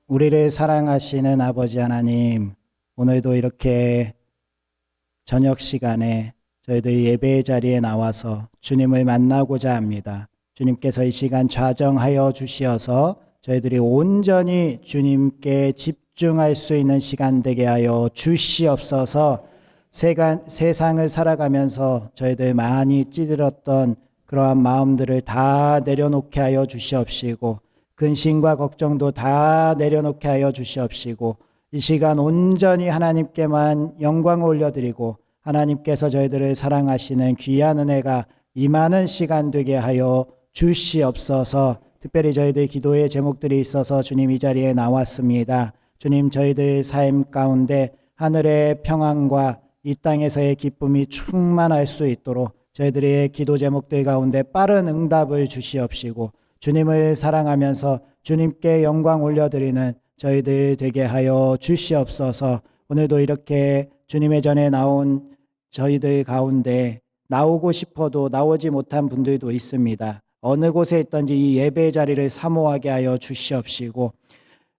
우리를 사랑하시는 아버지 하나님, 오늘도 이렇게 저녁 시간에 저희들 예배의 자리에 나와서 주님을 만나고자 합니다. 주님께서 이 시간 좌정하여 주시어서 저희들이 온전히 주님께 집중할 수 있는 시간 되게 하여 주시옵소서. 세상을 살아가면서 저희들 많이 찌들었던 그러한 마음들을 다 내려놓게 하여 주시옵시고, 근심과 걱정도 다 내려놓게 하여 주시옵시고, 이 시간 온전히 하나님께만 영광을 올려드리고 하나님께서 저희들을 사랑하시는 귀한 은혜가 임하는 시간 되게 하여 주시옵소서. 특별히 저희들 기도의 제목들이 있어서 주님 이 자리에 나왔습니다. 주님, 저희들 삶 가운데 하늘의 평안과 이 땅에서의 기쁨이 충만할 수 있도록 저희들의 기도 제목들 가운데 빠른 응답을 주시옵시고, 주님을 사랑하면서 주님께 영광 올려드리는 저희들 되게 하여 주시옵소서. 오늘도 이렇게 주님의 전에 나온 저희들 가운데 나오고 싶어도 나오지 못한 분들도 있습니다. 어느 곳에 있든지 이 예배 자리를 사모하게 하여 주시옵시고,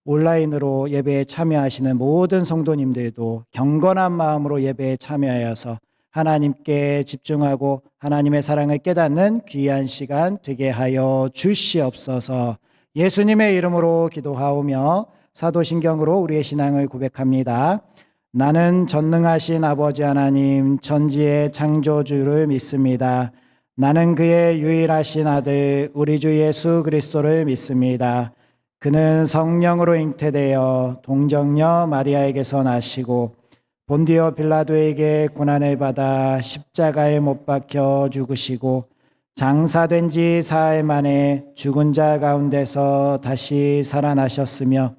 온라인으로 예배에 참여하시는 모든 성도님들도 경건한 마음으로 예배에 참여하여서 하나님께 집중하고 하나님의 사랑을 깨닫는 귀한 시간 되게 하여 주시옵소서. 예수님의 이름으로 기도하오며 사도신경으로 우리의 신앙을 고백합니다. 나는 전능하신 아버지 하나님 천지의 창조주를 믿습니다. 나는 그의 유일하신 아들 우리 주 예수 그리스도를 믿습니다. 그는 성령으로 잉태되어 동정녀 마리아에게서 나시고 본디오 빌라도에게 고난을 받아 십자가에 못 박혀 죽으시고 장사된 지 사흘 만에 죽은 자 가운데서 다시 살아나셨으며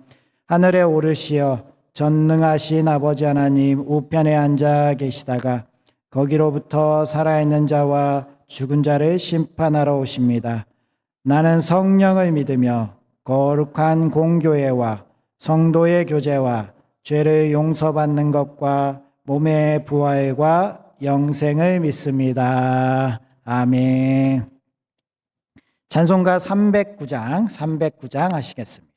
하늘에 오르시어 전능하신 아버지 하나님 우편에 앉아 계시다가 거기로부터 살아있는 자와 죽은 자를 심판하러 오십니다. 나는 성령을 믿으며 거룩한 공교회와 성도의 교제와 죄를 용서받는 것과 몸의 부활과 영생을 믿습니다. 아멘. 찬송가 309장 하시겠습니다.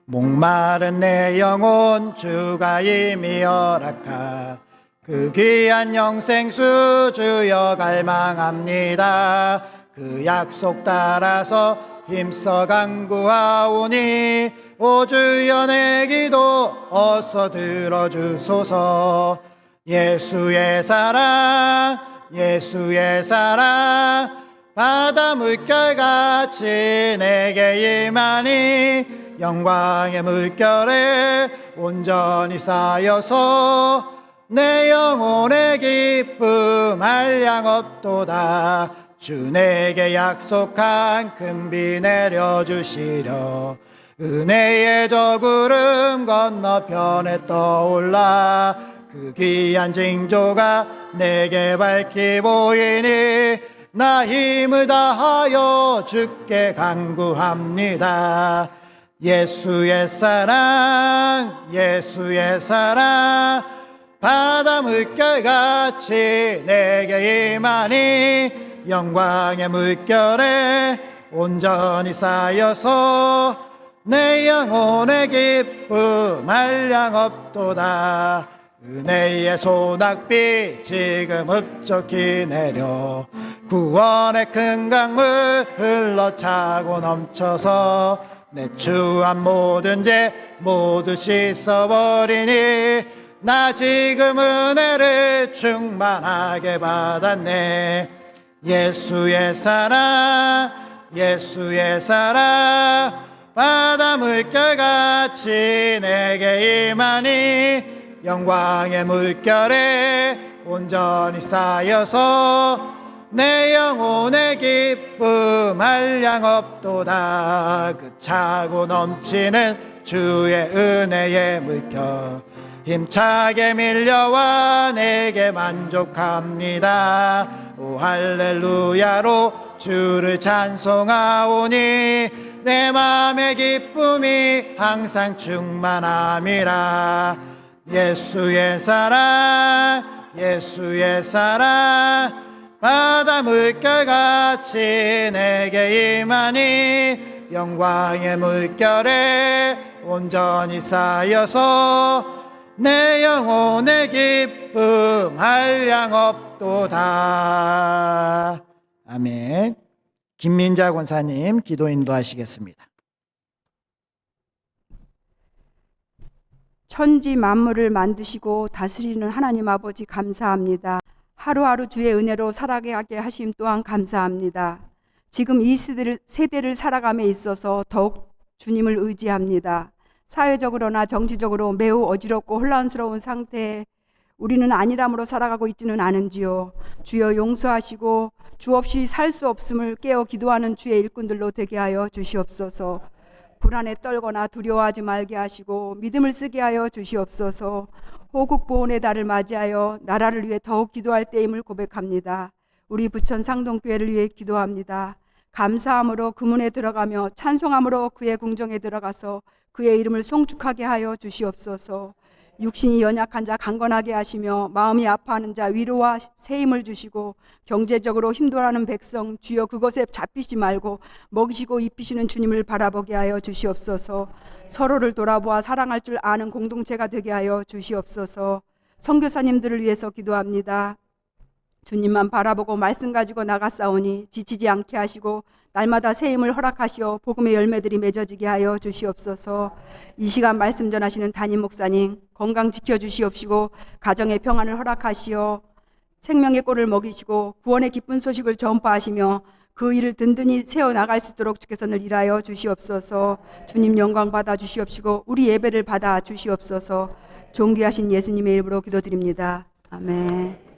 목마른 내 영혼 주가 이미 허락하 그 귀한 영생수 주여 갈망합니다. 그 약속 따라서 힘써 간구하오니 오 주여 내 기도 어서 들어주소서. 예수의 사랑 예수의 사랑 바다 물결같이 내게 임하니 영광의 물결에 온전히 쌓여서 내 영혼의 기쁨 한량없도다. 주 내게 약속한 큰 비 내려주시려 은혜의 저 구름 건너편에 떠올라 그 귀한 징조가 내게 밝히 보이니 나 힘을 다하여 주께 간구합니다. 예수의 사랑 예수의 사랑 바다 물결같이 내게 임하니 영광의 물결에 온전히 쌓여서 내 영혼의 기쁨 한량없도다. 은혜의 소낙비 지금 흡족히 내려 구원의 큰 강물 흘러차고 넘쳐서 내 추한 모든 죄 모두 씻어버리니 나 지금 은혜를 충만하게 받았네. 예수의 사랑 예수의 사랑 바다 물결같이 내게 임하니 영광의 물결에 온전히 쌓여서 내 영혼의 기쁨 한량없도다. 그 차고 넘치는 주의 은혜의 물결 힘차게 밀려와 내게 만족합니다. 오 할렐루야로 주를 찬송하오니 내 맘의 기쁨이 항상 충만함이라. 예수의 사랑 예수의 사랑 바다 물결같이 내게 임하니 영광의 물결에 온전히 쌓여서 내 영혼의 기쁨 한량없도다. 아멘. 김민자 권사님 기도 인도하시겠습니다. 천지 만물을 만드시고 다스리는 하나님 아버지 감사합니다. 하루하루 주의 은혜로 살아가게 하심 또한 감사합니다. 지금 이 세대를 살아감에 있어서 더욱 주님을 의지합니다. 사회적으로나 정치적으로 매우 어지럽고 혼란스러운 상태에 우리는 안일함으로 살아가고 있지는 않은지요. 주여 용서하시고 주 없이 살 수 없음을 깨어 기도하는 주의 일꾼들로 되게 하여 주시옵소서. 불안에 떨거나 두려워하지 말게 하시고 믿음을 쓰게 하여 주시옵소서. 호국 보훈의 달을 맞이하여 나라를 위해 더욱 기도할 때임을 고백합니다. 우리 부천 상동교회를 위해 기도합니다. 감사함으로 그 문에 들어가며 찬송함으로 그의 궁정에 들어가서 그의 이름을 송축하게 하여 주시옵소서. 육신이 연약한 자 강건하게 하시며 마음이 아파하는 자 위로와 새 힘을 주시고 경제적으로 힘들어하는 백성 주여 그것에 잡히지 말고 먹이시고 입히시는 주님을 바라보게 하여 주시옵소서. 서로를 돌아보아 사랑할 줄 아는 공동체가 되게 하여 주시옵소서. 선교사님들을 위해서 기도합니다. 주님만 바라보고 말씀 가지고 나가싸우니 지치지 않게 하시고 날마다 새 힘을 허락하시어 복음의 열매들이 맺어지게 하여 주시옵소서. 이 시간 말씀 전하시는 담임 목사님 건강 지켜주시옵시고 가정의 평안을 허락하시어 생명의 꼴을 먹이시고 구원의 기쁜 소식을 전파하시며 그 일을 든든히 세워나갈 수 있도록 주께서 늘 일하여 주시옵소서. 주님 영광 받아 주시옵시고 우리 예배를 받아 주시옵소서. 존귀하신 예수님의 이름으로 기도드립니다. 아멘.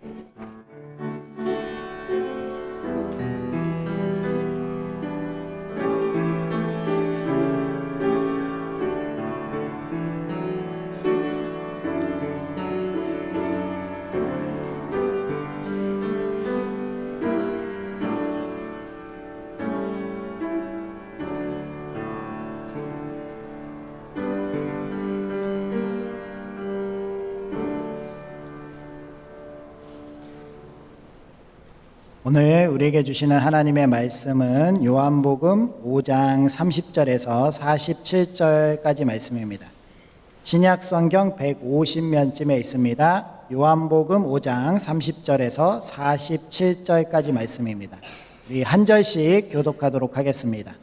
오늘 우리에게 주시는 하나님의 말씀은 요한복음 5장 30절에서 47절까지 말씀입니다. 신약 성경 150면쯤에 있습니다. 요한복음 5장 30절에서 47절까지 말씀입니다. 우리 한 절씩 교독하도록 하겠습니다.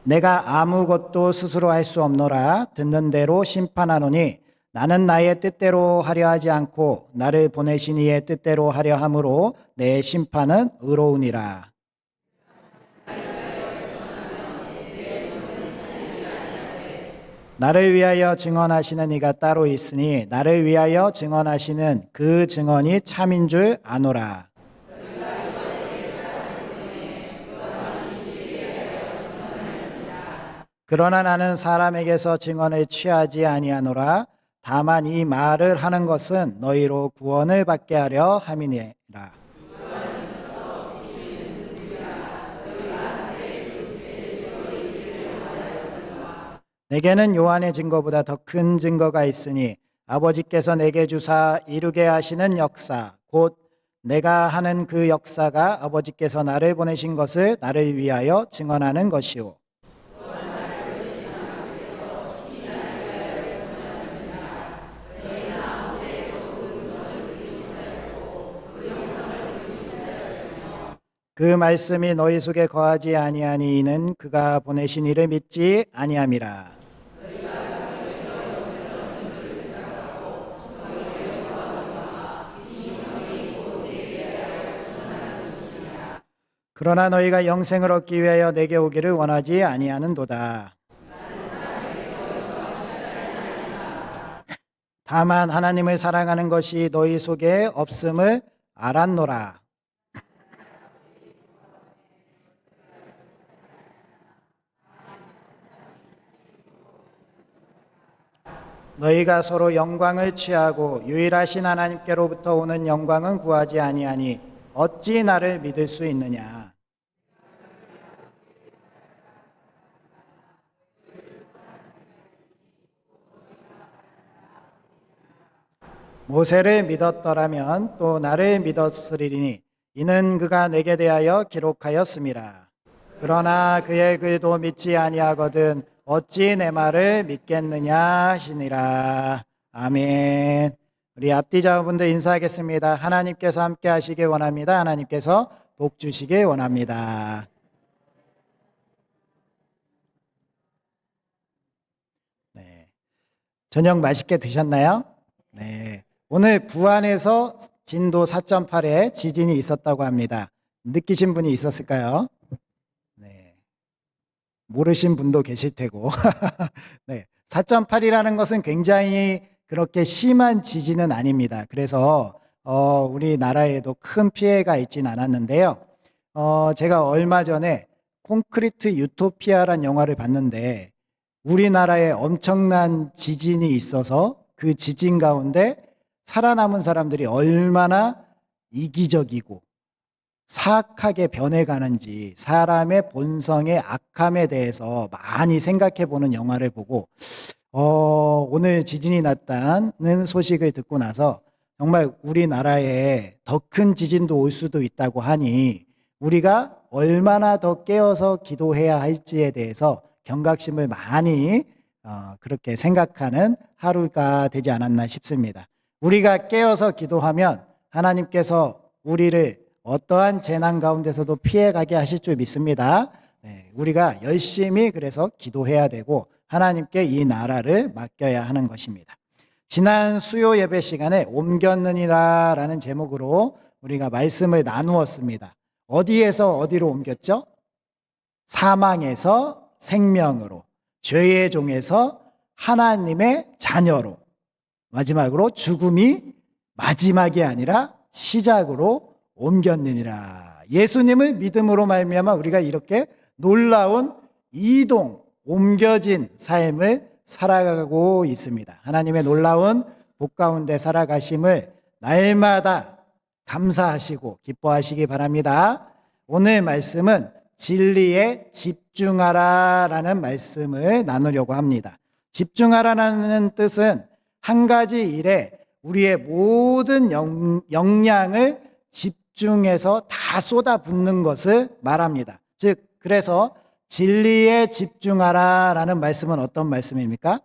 내가 아무것도 스스로 할 수 없노라. 듣는 대로 심판하노니 나는 나의 뜻대로 하려 하지 않고 나를 보내신 이의 뜻대로 하려 함으로 내 심판은 의로우니라. 나를 위하여 증언하시는 이가 따로 있으니 나를 위하여 증언하시는 그 증언이 참인 줄 아노라. 그러나 나는 사람에게서 증언을 취하지 아니하노라. 다만 이 말을 하는 것은 너희로 구원을 받게 하려 함이니라. 내게는 요한의 증거보다 더 큰 증거가 있으니 아버지께서 내게 주사 이루게 하시는 역사 곧 내가 하는 그 역사가 아버지께서 나를 보내신 것을 나를 위하여 증언하는 것이오. 그 말씀이 너희 속에 거하지 아니하니 이는 그가 보내신 이를 믿지 아니함이라. 그러나 너희가 영생을 얻기 위하여 내게 오기를 원하지 아니하는도다. 다만 하나님을 사랑하는 것이 너희 속에 없음을 알았노라. 너희가 서로 영광을 취하고 유일하신 하나님께로부터 오는 영광은 구하지 아니하니 어찌 나를 믿을 수 있느냐. 모세를 믿었더라면 또 나를 믿었으리니 이는 그가 내게 대하여 기록하였음이라. 그러나 그의 글도 믿지 아니하거든 어찌 내 말을 믿겠느냐 하시니라. 아멘. 우리 앞뒤자분들 인사하겠습니다. 하나님께서 함께 하시길 원합니다. 하나님께서 복 주시길 원합니다. 네. 저녁 맛있게 드셨나요? 네. 오늘 부안에서 진도 4.8의 지진이 있었다고 합니다. 느끼신 분이 있었을까요? 네. 모르신 분도 계실 테고. 네. 4.8이라는 것은 굉장히 그렇게 심한 지진은 아닙니다. 그래서 우리나라에도 큰 피해가 있진 않았는데요. 제가 얼마 전에 콘크리트 유토피아란 영화를 봤는데 우리나라에 엄청난 지진이 있어서 그 지진 가운데 살아남은 사람들이 얼마나 이기적이고 사악하게 변해가는지 사람의 본성의 악함에 대해서 많이 생각해 보는 영화를 보고 오늘 지진이 났다는 소식을 듣고 나서 정말 우리나라에 더 큰 지진도 올 수도 있다고 하니 우리가 얼마나 더 깨어서 기도해야 할지에 대해서 경각심을 많이 그렇게 생각하는 하루가 되지 않았나 싶습니다. 우리가 깨어서 기도하면 하나님께서 우리를 어떠한 재난 가운데서도 피해가게 하실 줄 믿습니다. 네, 우리가 열심히 그래서 기도해야 되고 하나님께 이 나라를 맡겨야 하는 것입니다. 지난 수요 예배 시간에 옮겼느니라 라는 제목으로 우리가 말씀을 나누었습니다. 어디에서 어디로 옮겼죠? 사망에서 생명으로, 죄의 종에서 하나님의 자녀로, 마지막으로 죽음이 마지막이 아니라 시작으로 옮겼느니라. 예수님을 믿음으로 말미암아 우리가 이렇게 놀라운 이동, 옮겨진 삶을 살아가고 있습니다. 하나님의 놀라운 복 가운데 살아가심을 날마다 감사하시고 기뻐하시기 바랍니다. 오늘 말씀은 진리에 집중하라라는 말씀을 나누려고 합니다. 집중하라는 뜻은 한 가지 일에 우리의 모든 역량을 집중해서 다 쏟아붓는 것을 말합니다. 즉, 그래서 진리에 집중하라라는 말씀은 어떤 말씀입니까?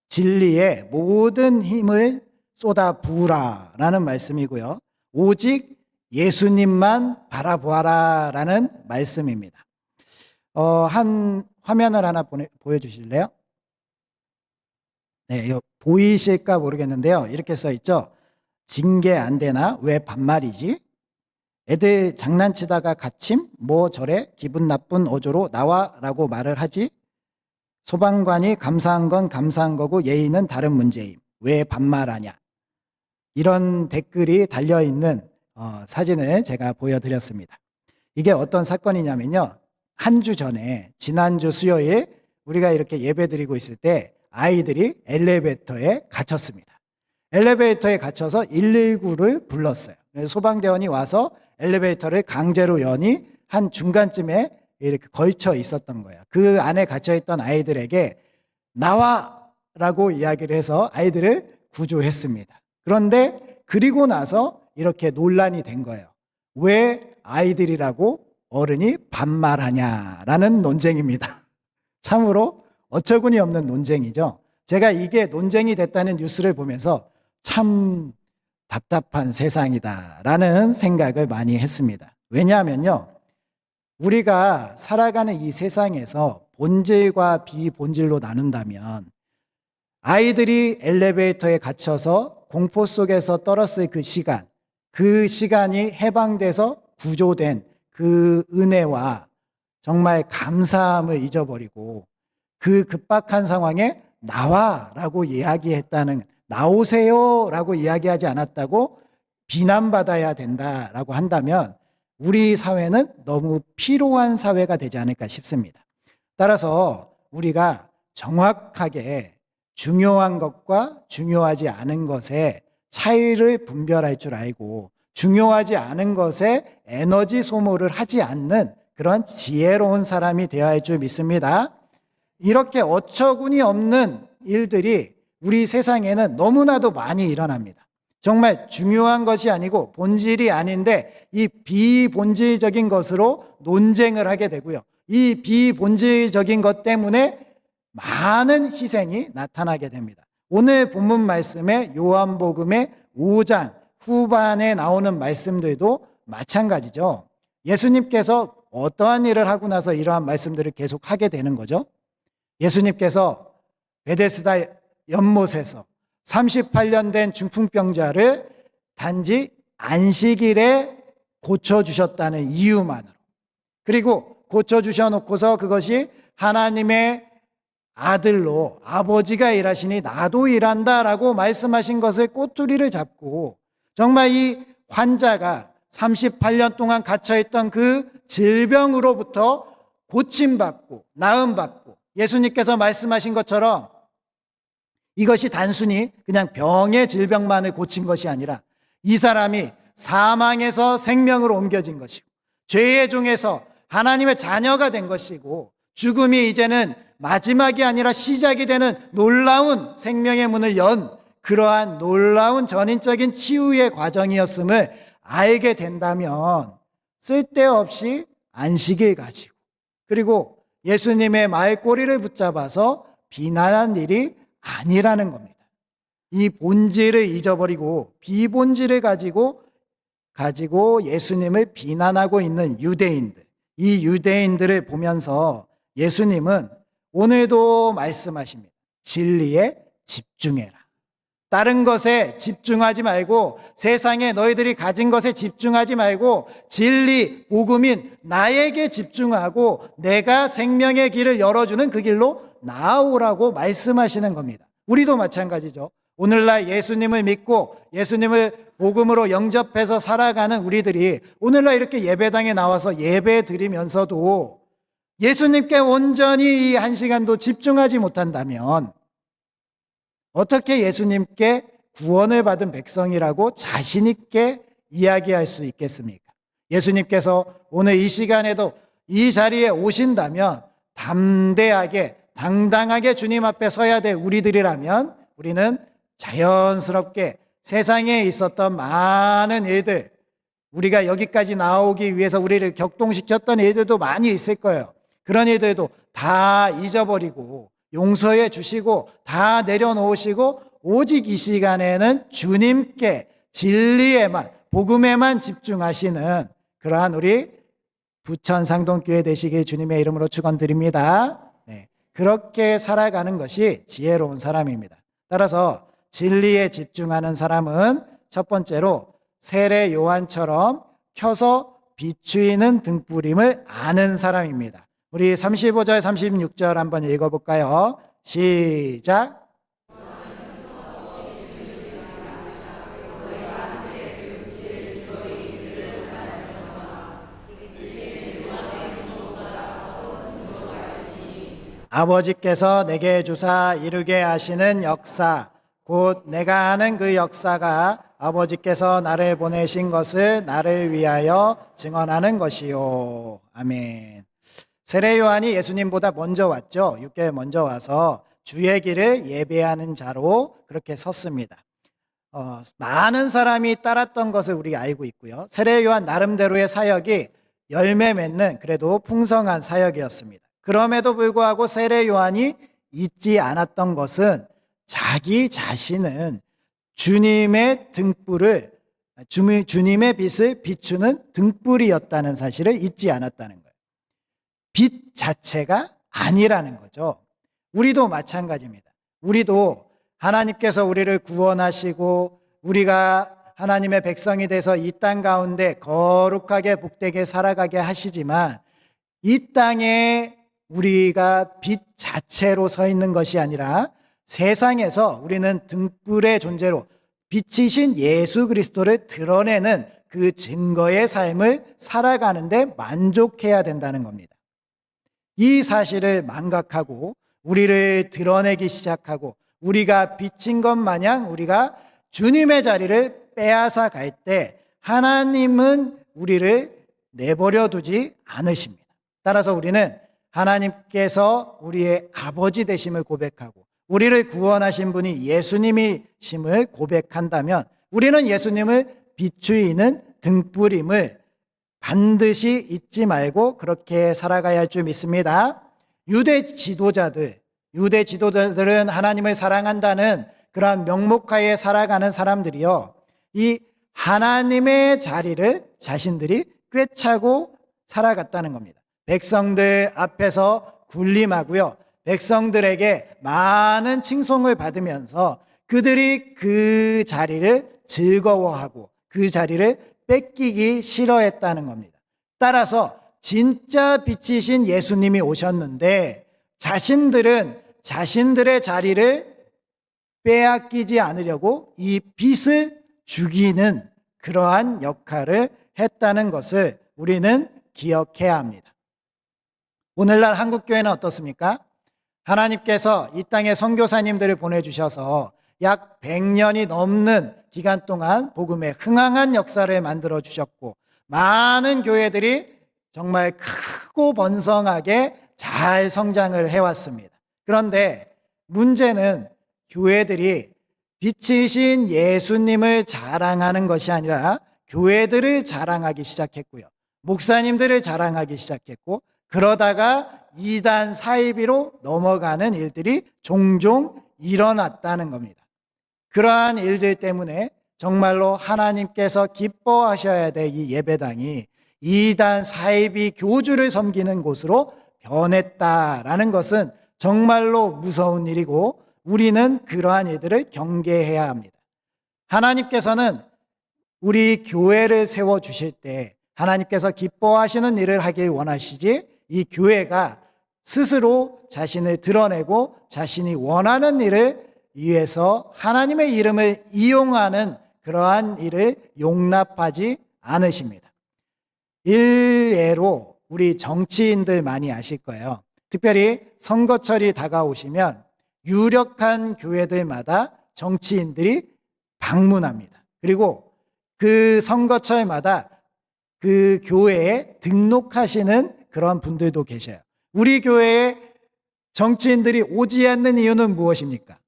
진리에 모든 힘을 쏟아부으라라는 말씀이고요. 오직 예수님만 바라보아라라는 말씀입니다. 한 화면을 하나 보여주실래요? 네, 이거 보이실까 모르겠는데요. 이렇게 써 있죠. 징계 안 되나? 왜 반말이지? 애들 장난치다가 갇힘? 뭐 저래? 기분 나쁜 어조로 나와라고 말을 하지? 소방관이 감사한 건 감사한 거고 예의는 다른 문제임. 왜 반말하냐? 이런 댓글이 달려있는 사진을 제가 보여드렸습니다. 이게 어떤 사건이냐면요. 한 주 전에 지난주 수요일 우리가 이렇게 예배드리고 있을 때 아이들이 엘리베이터에 갇혔습니다. 엘리베이터에 갇혀서 119를 불렀어요. 그래서 소방대원이 와서 엘리베이터를 강제로 여니 한 중간쯤에 이렇게 걸쳐 있었던 거예요. 그 안에 갇혀있던 아이들에게 나와라고 이야기를 해서 아이들을 구조했습니다. 그런데 그리고 나서 이렇게 논란이 된 거예요. 왜 아이들이라고 어른이 반말하냐라는 논쟁입니다. 참으로 어처구니 없는 논쟁이죠. 제가 이게 논쟁이 됐다는 뉴스를 보면서 참 답답한 세상이다라는 생각을 많이 했습니다. 왜냐하면요, 우리가 살아가는 이 세상에서 본질과 비본질로 나눈다면 아이들이 엘리베이터에 갇혀서 공포 속에서 떨었을 그 시간이 해방돼서 구조된 그 은혜와 정말 감사함을 잊어버리고 그 급박한 상황에 나와라고 이야기했다는, 나오세요라고 이야기하지 않았다고 비난받아야 된다라고 한다면 우리 사회는 너무 피로한 사회가 되지 않을까 싶습니다. 따라서 우리가 정확하게 중요한 것과 중요하지 않은 것의 차이를 분별할 줄 알고 중요하지 않은 것에 에너지 소모를 하지 않는 그런 지혜로운 사람이 되어야 할 줄 믿습니다. 이렇게 어처구니 없는 일들이 우리 세상에는 너무나도 많이 일어납니다. 정말 중요한 것이 아니고 본질이 아닌데 이 비본질적인 것으로 논쟁을 하게 되고요. 이 비본질적인 것 때문에 많은 희생이 나타나게 됩니다. 오늘 본문 말씀에 요한복음의 5장 후반에 나오는 말씀들도 마찬가지죠. 예수님께서 어떠한 일을 하고 나서 이러한 말씀들을 계속 하게 되는 거죠? 예수님께서 베데스다 연못에서 38년 된 중풍병자를 단지 안식일에 고쳐주셨다는 이유만으로, 그리고 고쳐주셔놓고서 그것이 하나님의 아들로 아버지가 일하시니 나도 일한다라고 말씀하신 것을 꼬투리를 잡고 정말 이 환자가 38년 동안 갇혀있던 그 질병으로부터 고침받고 나음받고 예수님께서 말씀하신 것처럼 이것이 단순히 그냥 병의 질병만을 고친 것이 아니라 이 사람이 사망에서 생명으로 옮겨진 것이고 죄의 종에서 하나님의 자녀가 된 것이고 죽음이 이제는 마지막이 아니라 시작이 되는 놀라운 생명의 문을 연 그러한 놀라운 전인적인 치유의 과정이었음을 알게 된다면 쓸데없이 안식일 가지고 그리고 예수님의 말꼬리를 붙잡아서 비난한 일이 아니라는 겁니다. 이 본질을 잊어버리고 비본질을 가지고 예수님을 비난하고 있는 유대인들, 이 유대인들을 보면서 예수님은 오늘도 말씀하십니다. 진리에 집중해라. 다른 것에 집중하지 말고 세상에 너희들이 가진 것에 집중하지 말고 진리, 복음인 나에게 집중하고 내가 생명의 길을 열어주는 그 길로 나아오라고 말씀하시는 겁니다. 우리도 마찬가지죠. 오늘날 예수님을 믿고 예수님을 복음으로 영접해서 살아가는 우리들이 오늘날 이렇게 예배당에 나와서 예배 드리면서도 예수님께 온전히 이 한 시간도 집중하지 못한다면 어떻게 예수님께 구원을 받은 백성이라고 자신 있게 이야기할 수 있겠습니까? 예수님께서 오늘 이 시간에도 이 자리에 오신다면 담대하게 당당하게 주님 앞에 서야 될 우리들이라면 우리는 자연스럽게 세상에 있었던 많은 일들, 우리가 여기까지 나오기 위해서 우리를 격동시켰던 일들도 많이 있을 거예요. 그런 일들도 다 잊어버리고 용서해 주시고 다 내려놓으시고 오직 이 시간에는 주님께 진리에만 복음에만 집중하시는 그러한 우리 부천 상동교회 되시길 주님의 이름으로 축원드립니다. 네, 그렇게 살아가는 것이 지혜로운 사람입니다. 따라서 진리에 집중하는 사람은 첫 번째로 세례 요한처럼 켜서 비추이는 등불임을 아는 사람입니다. 우리 35절 36절 한번 읽어볼까요? 시작. 아버지께서 내게 주사 이루게 하시는 역사 곧 내가 하는 그 역사가 아버지께서 나를 보내신 것을 나를 위하여 증언하는 것이요. 아멘. 세례 요한이 예수님보다 먼저 왔죠. 6개월 먼저 와서 주의 길을 예배하는 자로 그렇게 섰습니다. 많은 사람이 따랐던 것을 우리가 알고 있고요. 세례 요한 나름대로의 사역이 열매 맺는 그래도 풍성한 사역이었습니다. 그럼에도 불구하고 세례 요한이 잊지 않았던 것은 자기 자신은 주님의 등불을 주님의 빛을 비추는 등불이었다는 사실을 잊지 않았다는 거예요. 빛 자체가 아니라는 거죠. 우리도 마찬가지입니다. 우리도 하나님께서 우리를 구원하시고 우리가 하나님의 백성이 돼서 이 땅 가운데 거룩하게 복되게 살아가게 하시지만 이 땅에 우리가 빛 자체로 서 있는 것이 아니라 세상에서 우리는 등불의 존재로 빛이신 예수 그리스도를 드러내는 그 증거의 삶을 살아가는데 만족해야 된다는 겁니다. 이 사실을 망각하고 우리를 드러내기 시작하고 우리가 비친 것 마냥 우리가 주님의 자리를 빼앗아 갈 때 하나님은 우리를 내버려 두지 않으십니다. 따라서 우리는 하나님께서 우리의 아버지 되심을 고백하고 우리를 구원하신 분이 예수님이심을 고백한다면 우리는 예수님을 비추이는 등불임을 반드시 잊지 말고 그렇게 살아가야 할 줄 믿습니다. 유대 지도자들은 하나님을 사랑한다는 그러한 명목하에 살아가는 사람들이요, 이 하나님의 자리를 자신들이 꿰차고 살아갔다는 겁니다. 백성들 앞에서 군림하고요, 백성들에게 많은 칭송을 받으면서 그들이 그 자리를 즐거워하고 그 자리를 뺏기기 싫어했다는 겁니다. 따라서 진짜 빛이신 예수님이 오셨는데 자신들은 자신들의 자리를 빼앗기지 않으려고 이 빛을 죽이는 그러한 역할을 했다는 것을 우리는 기억해야 합니다. 오늘날 한국교회는 어떻습니까? 하나님께서 이 땅에 선교사님들을 보내주셔서 약 100년이 넘는 기간 동안 복음의 흥황한 역사를 만들어 주셨고, 많은 교회들이 정말 크고 번성하게 잘 성장을 해왔습니다. 그런데 문제는 교회들이 빛이신 예수님을 자랑하는 것이 아니라 교회들을 자랑하기 시작했고요, 목사님들을 자랑하기 시작했고, 그러다가 이단 사이비로 넘어가는 일들이 종종 일어났다는 겁니다. 그러한 일들 때문에 정말로 하나님께서 기뻐하셔야 될 이 예배당이 이단 사이비 교주를 섬기는 곳으로 변했다라는 것은 정말로 무서운 일이고, 우리는 그러한 일들을 경계해야 합니다. 하나님께서는 우리 교회를 세워주실 때 하나님께서 기뻐하시는 일을 하길 원하시지, 이 교회가 스스로 자신을 드러내고 자신이 원하는 일을 위해서 하나님의 이름을 이용하는 그러한 일을 용납하지 않으십니다. 일례로 우리 정치인들 많이 아실 거예요. 특별히 선거철이 다가오시면 유력한 교회들마다 정치인들이 방문합니다. 그리고 그 선거철마다 그 교회에 등록하시는 그런 분들도 계셔요. 우리 교회에 정치인들이 오지 않는 이유는 무엇입니까?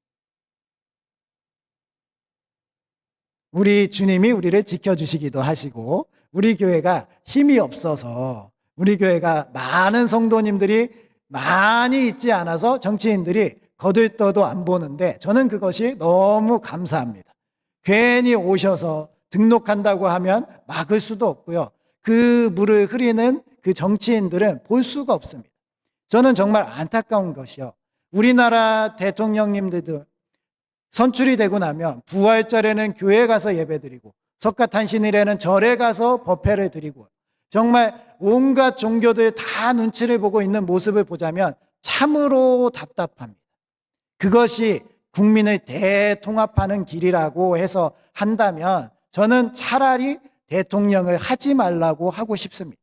우리 주님이 우리를 지켜주시기도 하시고, 우리 교회가 힘이 없어서, 우리 교회가 많은 성도님들이 많이 있지 않아서 정치인들이 거들떠도 안 보는데, 저는 그것이 너무 감사합니다. 괜히 오셔서 등록한다고 하면 막을 수도 없고요, 그 물을 흐리는 그 정치인들은 볼 수가 없습니다. 저는 정말 안타까운 것이요, 우리나라 대통령님들도 선출이 되고 나면 부활절에는 교회에 가서 예배드리고, 석가탄신일에는 절에 가서 법회를 드리고, 정말 온갖 종교들 다 눈치를 보고 있는 모습을 보자면 참으로 답답합니다. 그것이 국민을 대통합하는 길이라고 해서 한다면 저는 차라리 대통령을 하지 말라고 하고 싶습니다.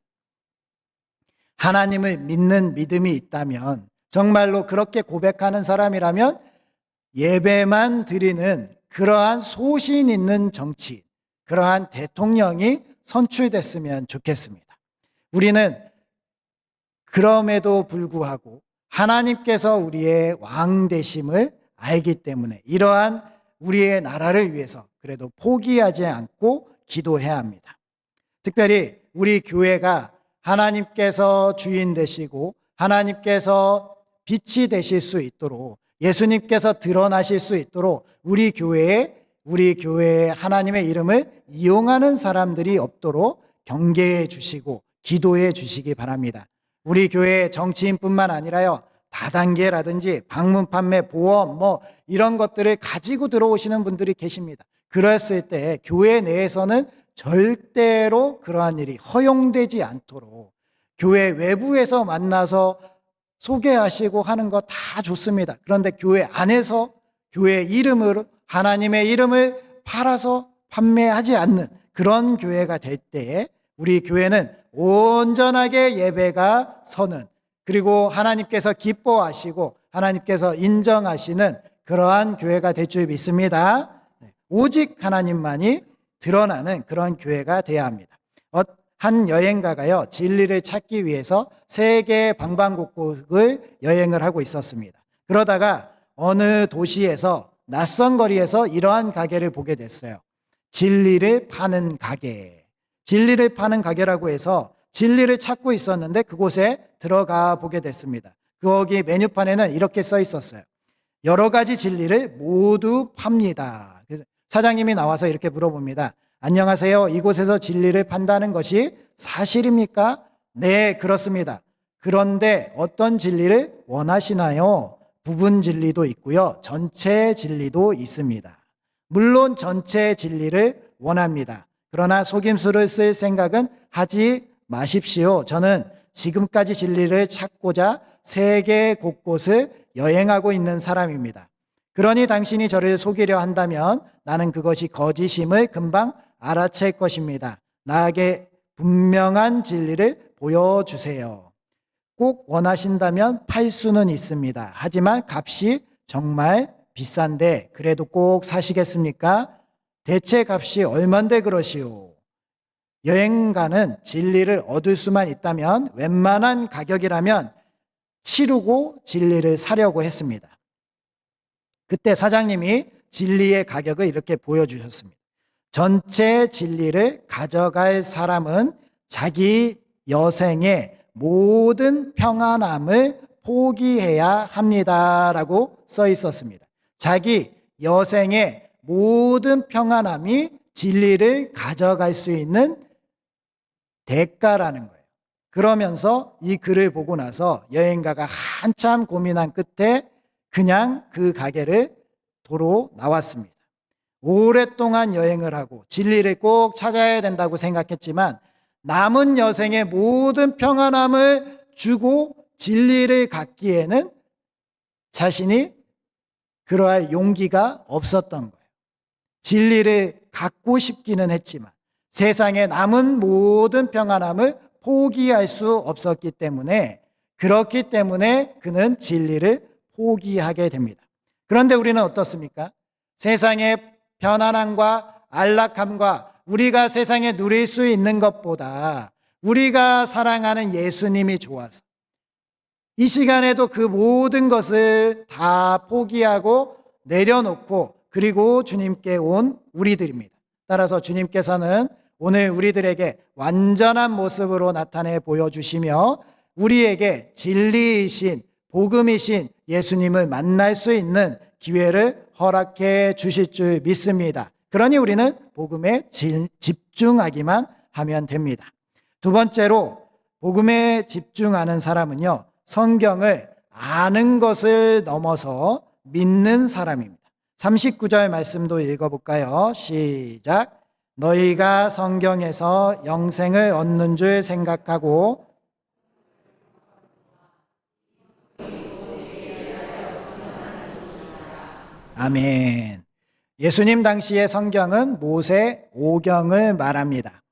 하나님을 믿는 믿음이 있다면, 정말로 그렇게 고백하는 사람이라면 예배만 드리는 그러한 소신 있는 정치, 그러한 대통령이 선출됐으면 좋겠습니다. 우리는 그럼에도 불구하고 하나님께서 우리의 왕 되심을 알기 때문에 이러한 우리의 나라를 위해서 그래도 포기하지 않고 기도해야 합니다. 특별히 우리 교회가 하나님께서 주인 되시고 하나님께서 빛이 되실 수 있도록, 예수님께서 드러나실 수 있도록 우리 교회에 하나님의 이름을 이용하는 사람들이 없도록 경계해 주시고 기도해 주시기 바랍니다. 우리 교회 정치인뿐만 아니라요, 다단계라든지 방문 판매, 보험 이런 것들을 가지고 들어오시는 분들이 계십니다. 그랬을 때 교회 내에서는 절대로 그러한 일이 허용되지 않도록, 교회 외부에서 만나서 소개하시고 하는 거 다 좋습니다. 그런데 교회 안에서 교회 이름으로 하나님의 이름을 팔아서 판매하지 않는 그런 교회가 될 때에 우리 교회는 온전하게 예배가 서는, 그리고 하나님께서 기뻐하시고 하나님께서 인정하시는 그러한 교회가 될 줄 믿습니다. 오직 하나님만이 드러나는 그런 교회가 되어야 합니다. 한 여행가가요, 진리를 찾기 위해서 세계 방방곡곡을 여행을 하고 있었습니다. 그러다가 어느 도시에서 낯선 거리에서 이러한 가게를 보게 됐어요. 진리를 파는 가게. 진리를 파는 가게라고 해서 진리를 찾고 있었는데 그곳에 들어가 보게 됐습니다. 거기 메뉴판에는 이렇게 써 있었어요. 여러 가지 진리를 모두 팝니다. 그래서 사장님이 나와서 이렇게 물어봅니다. 안녕하세요. 이곳에서 진리를 판다는 것이 사실입니까? 네, 그렇습니다. 그런데 어떤 진리를 원하시나요? 부분 진리도 있고요. 전체 진리도 있습니다. 물론 전체 진리를 원합니다. 그러나 속임수를 쓸 생각은 하지 마십시오. 저는 지금까지 진리를 찾고자 세계 곳곳을 여행하고 있는 사람입니다. 그러니 당신이 저를 속이려 한다면 나는 그것이 거짓임을 금방 알아챌 것입니다. 나에게 분명한 진리를 보여주세요. 꼭 원하신다면 팔 수는 있습니다. 하지만 값이 정말 비싼데 그래도 꼭 사시겠습니까? 대체 값이 얼만데 그러시오? 여행가는 진리를 얻을 수만 있다면 웬만한 가격이라면 치르고 진리를 사려고 했습니다. 그때 사장님이 진리의 가격을 이렇게 보여주셨습니다. 전체 진리를 가져갈 사람은 자기 여생의 모든 평안함을 포기해야 합니다라고 써 있었습니다. 자기 여생의 모든 평안함이 진리를 가져갈 수 있는 대가라는 거예요. 그러면서 이 글을 보고 나서 여행가가 한참 고민한 끝에 그냥 그 가게를 도로 나왔습니다. 오랫동안 여행을 하고 진리를 꼭 찾아야 된다고 생각했지만 남은 여생의 모든 평안함을 주고 진리를 갖기에는 자신이 그러할 용기가 없었던 거예요. 진리를 갖고 싶기는 했지만 세상에 남은 모든 평안함을 포기할 수 없었기 때문에 그렇기 때문에 그는 진리를 포기하게 됩니다. 그런데 우리는 어떻습니까? 세상의 편안함과 안락함과 우리가 세상에 누릴 수 있는 것보다 우리가 사랑하는 예수님이 좋아서 이 시간에도 그 모든 것을 다 포기하고 내려놓고 그리고 주님께 온 우리들입니다. 따라서 주님께서는 오늘 우리들에게 완전한 모습으로 나타내 보여주시며 우리에게 진리이신 복음이신 예수님을 만날 수 있는 기회를 허락해 주실 줄 믿습니다. 그러니 우리는 복음에 집중하기만 하면 됩니다. 두 번째로 복음에 집중하는 사람은요, 성경을 아는 것을 넘어서 믿는 사람입니다. 39절 말씀도 읽어볼까요? 시작. 너희가 성경에서 영생을 얻는 줄 생각하고 아멘. 예수님 당시의 성경은 모세 오경을 말합니다.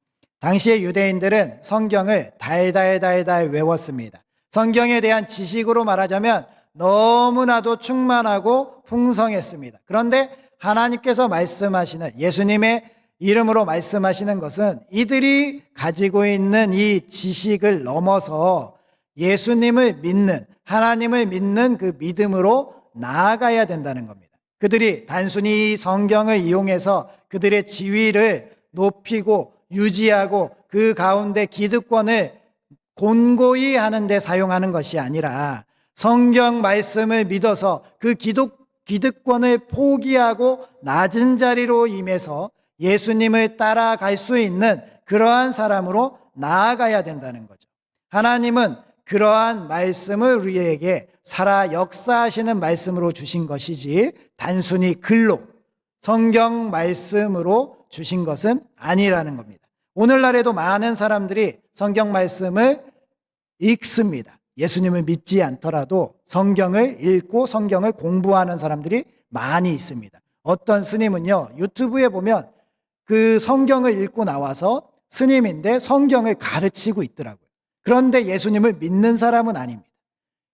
당시의 유대인들은 성경을 달달달달 외웠습니다. 성경에 대한 지식으로 말하자면 너무나도 충만하고 풍성했습니다. 그런데 하나님께서 말씀하시는 예수님의 이름으로 말씀하시는 것은 이들이 가지고 있는 이 지식을 넘어서 예수님을 믿는 하나님을 믿는 그 믿음으로 나아가야 된다는 겁니다. 그들이 단순히 성경을 이용해서 그들의 지위를 높이고 유지하고 그 가운데 기득권을 곤고히 하는 데 사용하는 것이 아니라 성경 말씀을 믿어서 그 기득권을 포기하고 낮은 자리로 임해서 예수님을 따라갈 수 있는 그러한 사람으로 나아가야 된다는 거죠. 하나님은 그러한 말씀을 우리에게 살아 역사하시는 말씀으로 주신 것이지 단순히 글로 성경 말씀으로 주신 것은 아니라는 겁니다. 오늘날에도 많은 사람들이 성경 말씀을 읽습니다. 예수님을 믿지 않더라도 성경을 읽고 성경을 공부하는 사람들이 많이 있습니다. 어떤 스님은요, 유튜브에 보면 그 성경을 읽고 나와서 스님인데 성경을 가르치고 있더라고요. 그런데 예수님을 믿는 사람은 아닙니다.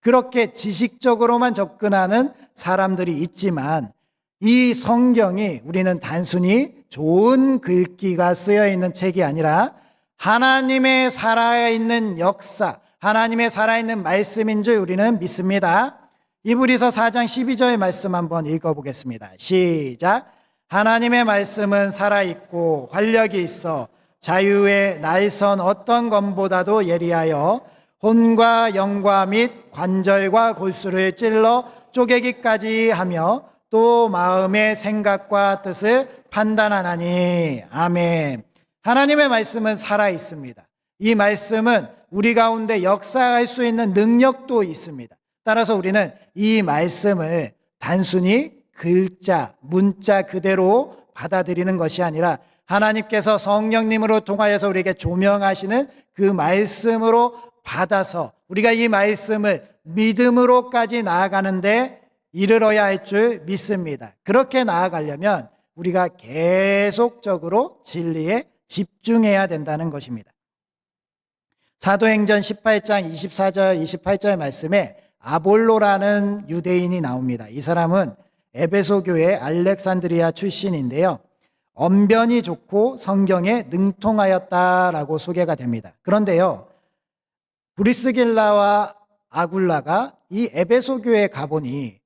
그렇게 지식적으로만 접근하는 사람들이 있지만 이 성경이 우리는 단순히 좋은 글귀가 쓰여 있는 책이 아니라 하나님의 살아있는 역사, 하나님의 살아있는 말씀인 줄 우리는 믿습니다. 이브리서 4장 12절 말씀 한번 읽어보겠습니다. 시작. 하나님의 말씀은 살아있고 활력이 있어 자유의 날선 어떤 검보다도 예리하여 혼과 영과 및 관절과 골수를 찔러 쪼개기까지 하며 또 마음의 생각과 뜻을 판단하나니. 아멘. 하나님의 말씀은 살아있습니다. 이 말씀은 우리 가운데 역사할 수 있는 능력도 있습니다. 따라서 우리는 이 말씀을 단순히 글자, 문자 그대로 받아들이는 것이 아니라 하나님께서 성령님으로 통하여서 우리에게 조명하시는 그 말씀으로 받아서 우리가 이 말씀을 믿음으로까지 나아가는데 이르러야 할 줄 믿습니다. 그렇게 나아가려면 우리가 계속적으로 진리에 집중해야 된다는 것입니다. 사도행전 18장 24절 28절 말씀에 아볼로라는 유대인이 나옵니다. 이 사람은 에베소 교회 알렉산드리아 출신인데요. 언변이 좋고 성경에 능통하였다라고 소개가 됩니다. 그런데요, 브리스길라와 아굴라가 이 에베소 교회에 가보니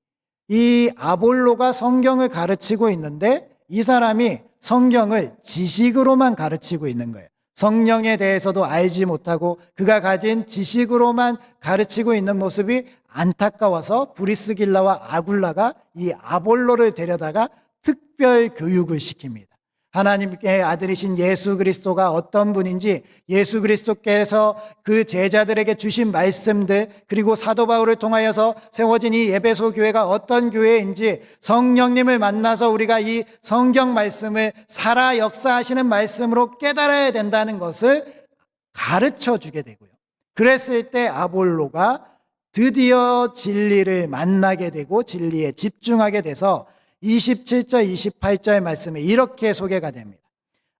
이 아볼로가 성경을 가르치고 있는데 이 사람이 성경을 지식으로만 가르치고 있는 거예요. 성령에 대해서도 알지 못하고 그가 가진 지식으로만 가르치고 있는 모습이 안타까워서 브리스길라와 아굴라가 이 아볼로를 데려다가 특별 교육을 시킵니다. 하나님의 아들이신 예수 그리스도가 어떤 분인지, 예수 그리스도께서 그 제자들에게 주신 말씀들, 그리고 사도 바울을 통하여서 세워진 이 에베소 교회가 어떤 교회인지 성령님을 만나서 우리가 이 성경 말씀을 살아 역사하시는 말씀으로 깨달아야 된다는 것을 가르쳐 주게 되고요. 그랬을 때 아볼로가 드디어 진리를 만나게 되고 진리에 집중하게 돼서 27절 28절 말씀에 이렇게 소개가 됩니다.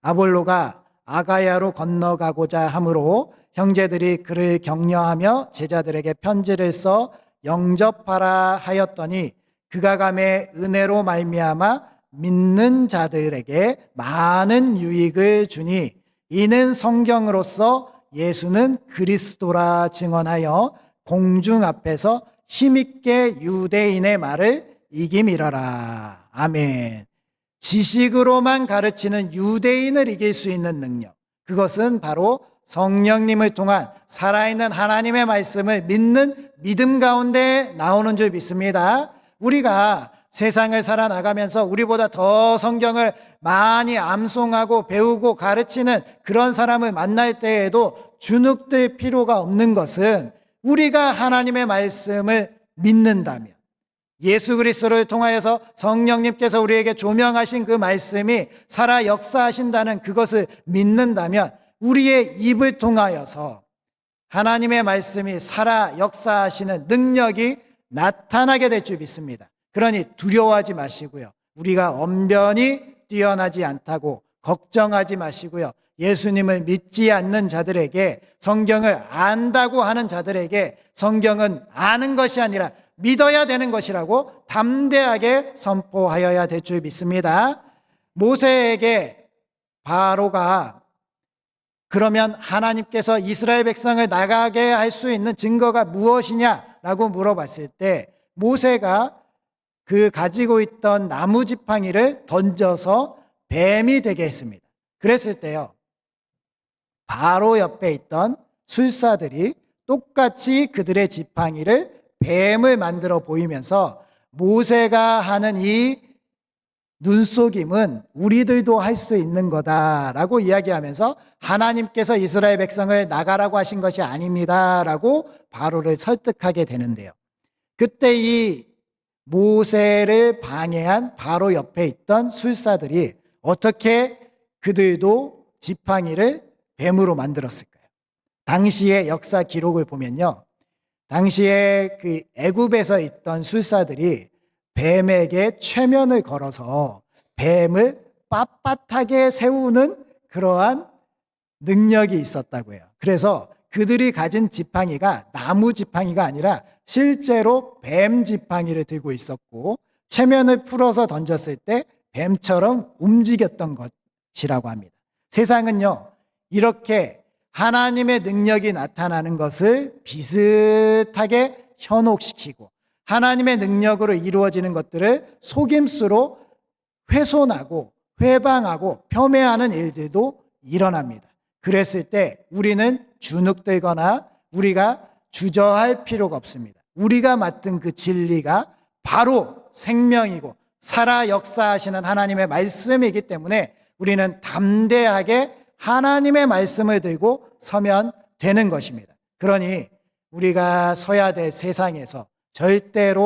아볼로가 아가야로 건너가고자 하므로 형제들이 그를 격려하며 제자들에게 편지를 써 영접하라 하였더니 그가 감에 은혜로 말미암아 믿는 자들에게 많은 유익을 주니 이는 성경으로서 예수는 그리스도라 증언하여 공중 앞에서 힘있게 유대인의 말을 이김이러라. 아멘. 지식으로만 가르치는 유대인을 이길 수 있는 능력, 그것은 바로 성령님을 통한 살아있는 하나님의 말씀을 믿는 믿음 가운데 나오는 줄 믿습니다. 우리가 세상을 살아나가면서 우리보다 더 성경을 많이 암송하고 배우고 가르치는 그런 사람을 만날 때에도 주눅들 필요가 없는 것은 우리가 하나님의 말씀을 믿는다면, 예수 그리스도를 통하여서 성령님께서 우리에게 조명하신 그 말씀이 살아 역사하신다는 그것을 믿는다면 우리의 입을 통하여서 하나님의 말씀이 살아 역사하시는 능력이 나타나게 될 줄 믿습니다. 그러니 두려워하지 마시고요. 우리가 언변이 뛰어나지 않다고 걱정하지 마시고요. 예수님을 믿지 않는 자들에게, 성경을 안다고 하는 자들에게 성경은 아는 것이 아니라 믿어야 되는 것이라고 담대하게 선포하여야 될 줄 믿습니다. 모세에게 바로가 그러면 하나님께서 이스라엘 백성을 나가게 할 수 있는 증거가 무엇이냐라고 물어봤을 때 모세가 그 가지고 있던 나무 지팡이를 던져서 뱀이 되게 했습니다. 그랬을 때요, 바로 옆에 있던 술사들이 똑같이 그들의 지팡이를 뱀을 만들어 보이면서 모세가 하는 이 눈속임은 우리들도 할 수 있는 거다라고 이야기하면서 하나님께서 이스라엘 백성을 나가라고 하신 것이 아닙니다라고 바로를 설득하게 되는데요. 그때 이 모세를 방해한 바로 옆에 있던 술사들이 어떻게 그들도 지팡이를 뱀으로 만들었을까요? 당시의 역사 기록을 보면요, 당시에 그 애굽에서 있던 술사들이 뱀에게 최면을 걸어서 뱀을 빳빳하게 세우는 그러한 능력이 있었다고 해요. 그래서 그들이 가진 지팡이가 나무 지팡이가 아니라 실제로 뱀 지팡이를 들고 있었고 체면을 풀어서 던졌을 때 뱀처럼 움직였던 것이라고 합니다. 세상은요, 이렇게 하나님의 능력이 나타나는 것을 비슷하게 현혹시키고 하나님의 능력으로 이루어지는 것들을 속임수로 훼손하고 회방하고 폄훼하는 일들도 일어납니다. 그랬을 때 우리는 주눅들거나 우리가 주저할 필요가 없습니다. 우리가 맡은 그 진리가 바로 생명이고 살아 역사하시는 하나님의 말씀이기 때문에 우리는 담대하게 하나님의 말씀을 들고 서면 되는 것입니다. 그러니 우리가 서야 될 세상에서 절대로